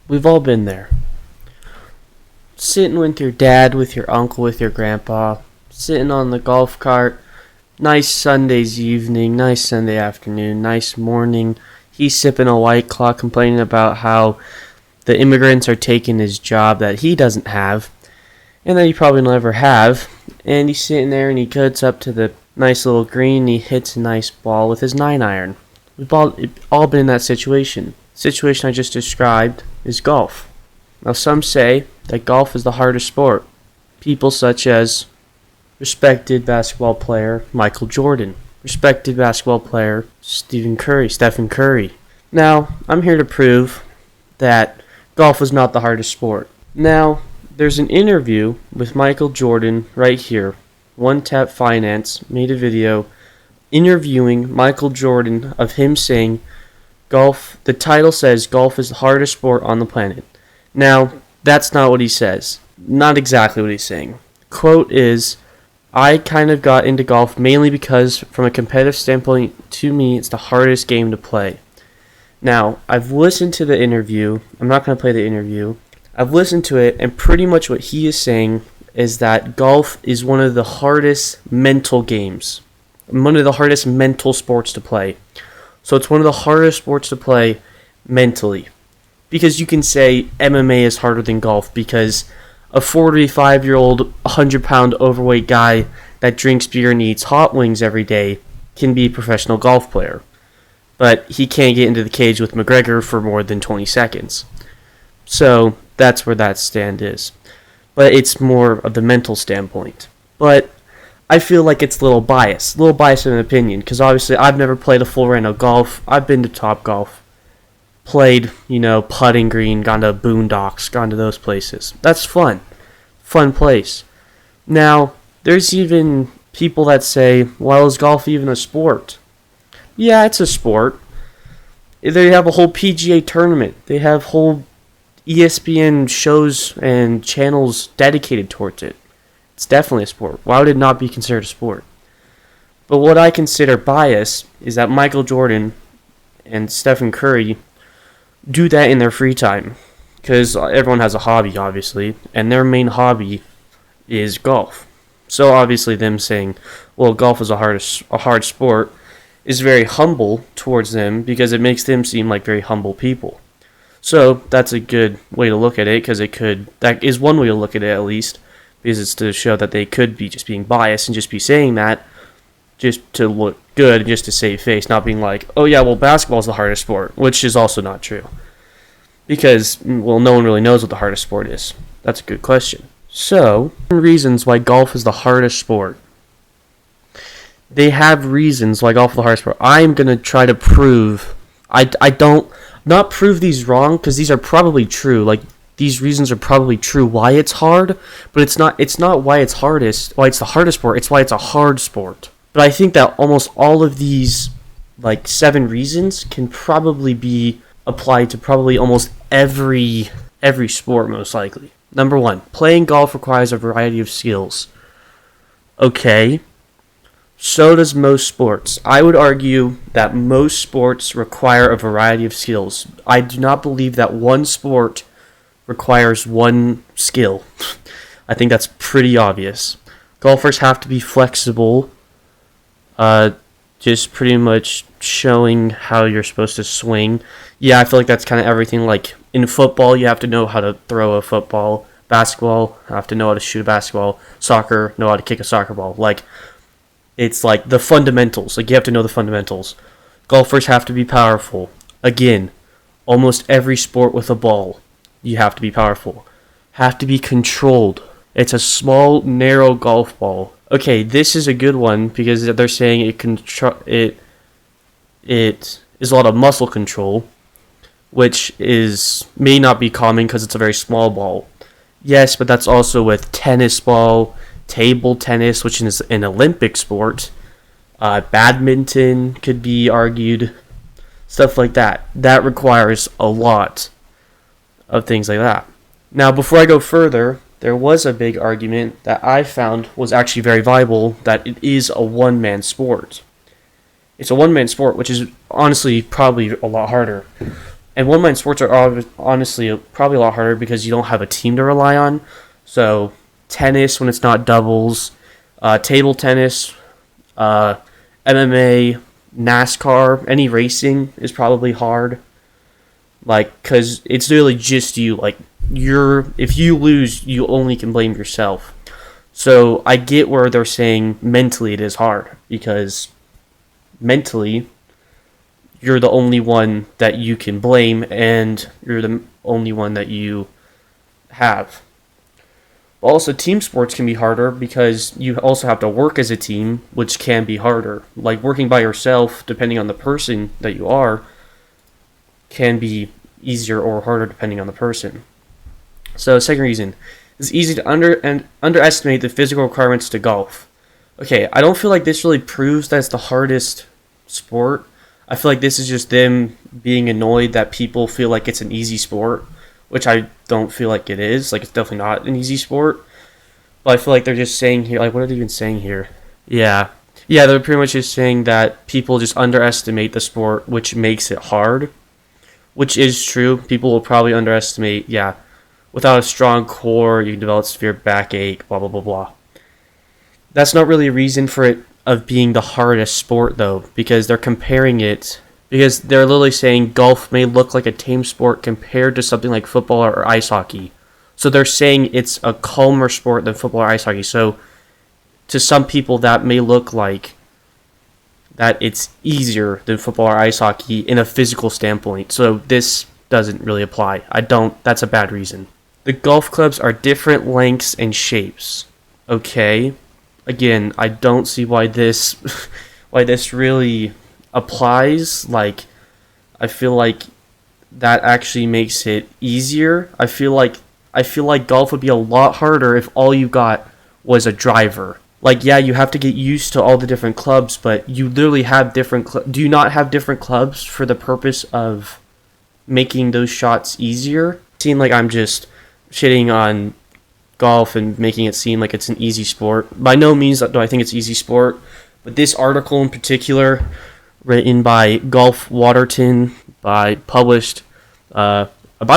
We've all been there. Sitting with your dad, with your uncle, with your grandpa, sitting on the golf cart. Nice Sunday's evening, nice Sunday afternoon, nice morning. He's sipping a White Claw, complaining about how the immigrants are taking his job that he doesn't have, and that he probably will never have. And he's sitting there and he cuts up to the nice little green and he hits a nice ball with his 9-iron. We've all been in that situation. The situation I just described is golf. Now some say that golf is the hardest sport. People such as respected basketball player Michael Jordan, respected basketball player Stephen Curry. Now, I'm here to prove that golf is not the hardest sport. Now, there's an interview with Michael Jordan right here. One Tap Finance made a video interviewing Michael Jordan of him saying golf, the title says golf is the hardest sport on the planet. Now, that's not what he says. Not exactly what he's saying. Quote is, I kind of got into golf mainly because from a competitive standpoint, to me, it's the hardest game to play. Now, I've listened to the interview. I'm not going to play the interview. I've listened to it, and pretty much what he is saying is that golf is one of the hardest mental games. One of the hardest mental sports to play. So it's one of the hardest sports to play mentally. Because you can say MMA is harder than golf because a 45-year-old, 100-pound overweight guy that drinks beer and eats hot wings every day can be a professional golf player. But he can't get into the cage with McGregor for more than 20 seconds. So that's where that stand is. But it's more of the mental standpoint. But I feel like it's a little biased in an opinion, because obviously I've never played a full round of golf. I've been to Topgolf. Played, putting green, gone to Boondocks, gone to those places. That's fun. Fun place. Now, there's even people that say, well, is golf even a sport? Yeah, it's a sport. They have a whole PGA tournament. They have whole ESPN shows and channels dedicated towards it. It's definitely a sport. Why would it not be considered a sport? But what I consider bias is that Michael Jordan and Stephen Curry do that in their free time, because everyone has a hobby, obviously, and their main hobby is golf. So obviously them saying, well, golf is a hard sport is very humble towards them, because it makes them seem like very humble people. So that's a good way to look at it, because that is one way to look at it, at least, because it's to show that they could be just being biased and just be saying that just to look good and just to save face, not being like, oh yeah, well, basketball is the hardest sport, which is also not true. Because, well, no one really knows what the hardest sport is. That's a good question. So, reasons why golf is the hardest sport. They have reasons why golf is the hardest sport. I'm going to try to prove, not prove these wrong, because these are probably true. Like, these reasons are probably true why it's hard, but it's not why it's why it's the hardest sport, it's why it's a hard sport. But I think that almost all of these, 7 reasons can probably be applied to probably almost every sport, most likely. Number 1, playing golf requires a variety of skills. Okay, so does most sports. I would argue that most sports require a variety of skills. I do not believe that one sport requires one skill. I think that's pretty obvious. Golfers have to be flexible, just pretty much showing how you're supposed to swing. Yeah, I feel like that's kind of everything. Like in football, you have to know how to throw a football. Basketball, you have to know how to shoot a basketball. Soccer, know how to kick a soccer ball. It's like the fundamentals. You have to know the fundamentals. Golfers have to be powerful. Again, almost every sport with a ball, you have to be powerful. Have to be controlled. It's a small, narrow golf ball. Okay, this is a good one because they're saying it is a lot of muscle control, which may not be common because it's a very small ball. Yes, but that's also with tennis ball, table tennis, which is an Olympic sport. Badminton could be argued. Stuff like that. That requires a lot of things like that. Now, before I go further, there was a big argument that I found was actually very viable, that it is a one-man sport. It's a one-man sport, which is honestly probably a lot harder. And one-mind sports are honestly probably a lot harder because you don't have a team to rely on. So tennis when it's not doubles, table tennis, uh, MMA, NASCAR, any racing is probably hard. Like, cause it's really just you. Like, if you lose, you only can blame yourself. So I get where they're saying mentally it is hard because mentally you're the only one that you can blame and you're the only one that you have. Also, team sports can be harder because you also have to work as a team, which can be harder. Like working by yourself, depending on the person that you are, can be easier or harder depending on the person. So, second reason, it's easy to underestimate the physical requirements to golf. Okay, I don't feel like this really proves that it's the hardest sport. I feel like this is just them being annoyed that people feel like it's an easy sport, which I don't feel like it is. Like, it's definitely not an easy sport. But I feel like they're just saying here, like, what are they even saying here? Yeah. Yeah, they're pretty much just saying that people just underestimate the sport, which makes it hard. Which is true. People will probably underestimate, yeah, without a strong core, you can develop severe backache, blah, blah, blah, blah. That's not really a reason for it of being the hardest sport, though, because they're comparing it, because they're literally saying golf may look like a tame sport compared to something like football or ice hockey. So they're saying it's a calmer sport than football or ice hockey. So to some people, that may look like that it's easier than football or ice hockey in a physical standpoint. So this doesn't really apply. That's a bad reason. The golf clubs are different lengths and shapes. Okay. Again, I don't see why this why this really applies. Like, I feel like that actually makes it easier. I feel like golf would be a lot harder if all you got was a driver. Like, yeah, you have to get used to all the different clubs, but you literally have different do you not have different clubs for the purpose of making those shots easier? Seem like I'm just shitting on golf and making it seem like it's an easy sport. By no means do I think it's easy sport, but this article in particular, written by Golf Waterton, published about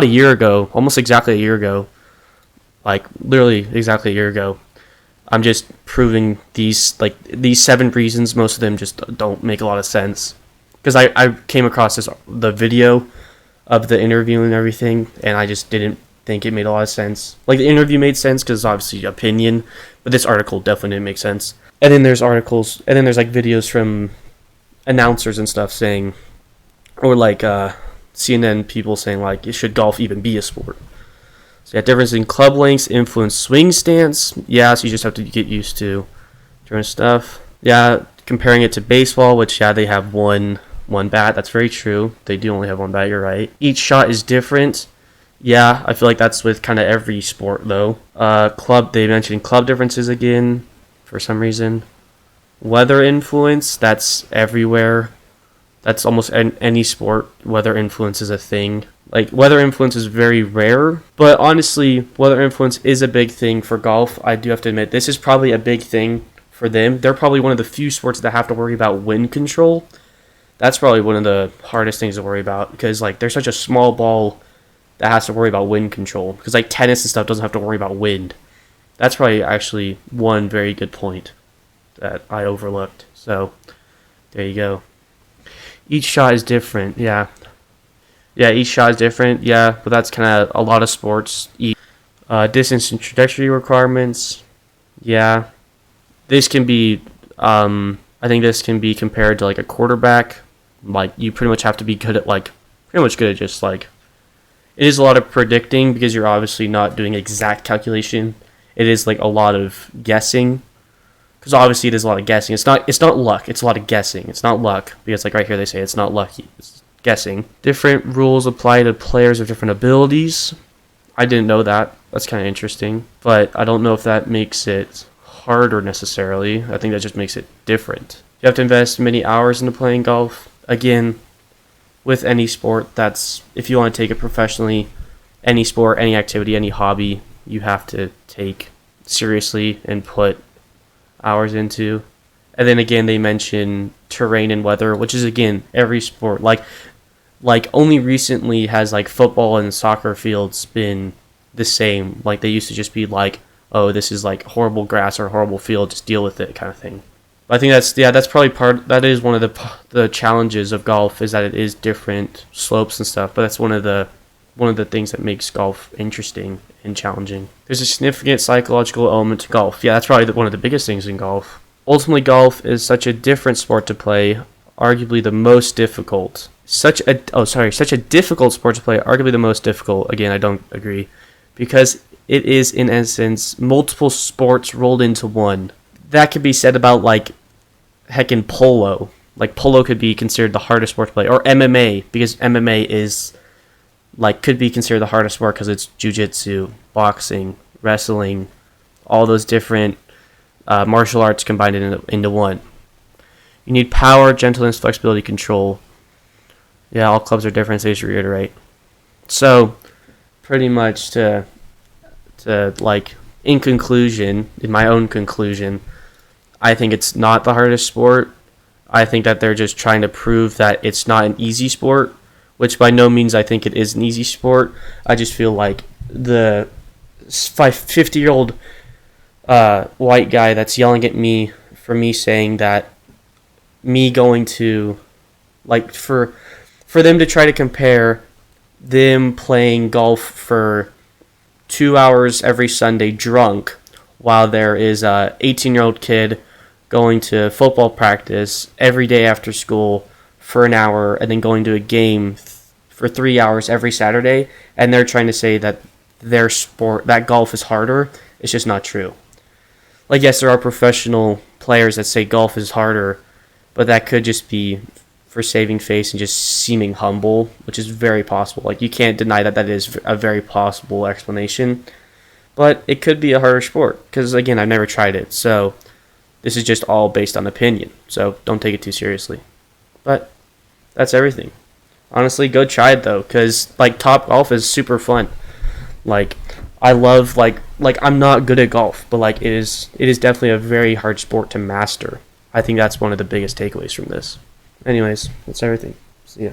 a year ago, almost exactly a year ago, like literally exactly a year ago. I'm just proving these 7 reasons. Most of them just don't make a lot of sense because I came across the video of the interview and everything, and I just didn't think it made a lot of sense. Like, the interview made sense because it's obviously opinion, but this article definitely didn't make sense. And then there's articles, and then there's like videos from announcers and stuff saying, or like CNN people saying like, should golf even be a sport? So yeah, difference in club lengths influence swing stance. Yeah, so you just have to get used to different stuff. Yeah, comparing it to baseball, which yeah, they have one bat. That's very true. They do only have one bat. You're right. Each shot is different. Yeah, I feel like that's with kind of every sport though. They mentioned club differences again for some reason. Weather influence, that's everywhere. That's almost any sport. Weather influence is a thing. Like, weather influence is very rare, but honestly, weather influence is a big thing for golf. I do have to admit, this is probably a big thing for them. They're probably one of the few sports that have to worry about wind control. That's probably one of the hardest things to worry about because, like, there's such a small ball that has to worry about wind control. Because, like, tennis and stuff doesn't have to worry about wind. That's probably actually one very good point that I overlooked. So, there you go. Each shot is different, yeah. Yeah, each shot is different, yeah, but that's kind of a lot of sports. Distance and trajectory requirements, yeah. This can be, I think this can be compared to like a quarterback. Like, you pretty much have to be good at just like, it is a lot of predicting because you're obviously not doing exact calculation. It is like a lot of guessing. Because obviously it is a lot of guessing. It's not luck. It's a lot of guessing. It's not luck. Because like right here they say it's not lucky. It's guessing. Different rules apply to players of different abilities. I didn't know that. That's kind of interesting. But I don't know if that makes it harder necessarily. I think that just makes it different. You have to invest many hours into playing golf. Again, with any sport, that's if you want to take it professionally, any sport, any activity, any hobby, you have to take seriously and put hours into. And then again, they mention terrain and weather, which is again every sport. Like, like only recently has like football and soccer fields been the same. Like they used to just be like, oh, this is like horrible grass or horrible field, just deal with it kind of thing. But I think that's probably that is one of the challenges of golf, is that it is different slopes and stuff. But that's one of the things that makes golf interesting and challenging. There's a significant psychological element to golf. Yeah, that's probably one of the biggest things in golf. Ultimately, golf is such a different sport to play, arguably the most difficult. Such a difficult sport to play, arguably the most difficult. Again, I don't agree, because it is in essence multiple sports rolled into one. That could be said about like heckin' polo. Like polo could be considered the hardest sport to play, or MMA, because MMA is like could be considered the hardest sport because it's jiu-jitsu, boxing, wrestling, all those different martial arts combined into one. You need power, gentleness, flexibility, control. Yeah, all clubs are different, so I should reiterate. So, pretty much to like, in my own conclusion, I think it's not the hardest sport. I think that they're just trying to prove that it's not an easy sport, which by no means I think it is an easy sport. I just feel like the 50-year-old white guy that's yelling at me for me saying that me going to, like, for them to try to compare them playing golf for 2 hours every Sunday drunk, while there is a 18-year-old kid going to football practice every day after school for an hour and then going to a game for 3 hours every Saturday, and they're trying to say that their sport, that golf is harder. It's just not true. Like, yes, there are professional players that say golf is harder, but that could just be for saving face and just seeming humble, which is very possible. Like, you can't deny that is a very possible explanation, but it could be a harder sport, because, again, I've never tried it, so this is just all based on opinion, so don't take it too seriously. But that's everything. Honestly, go try it, though, because, like, Top Golf is super fun. Like, I love, like I'm not good at golf, but, like, it is definitely a very hard sport to master. I think that's one of the biggest takeaways from this. Anyways, that's everything. See ya.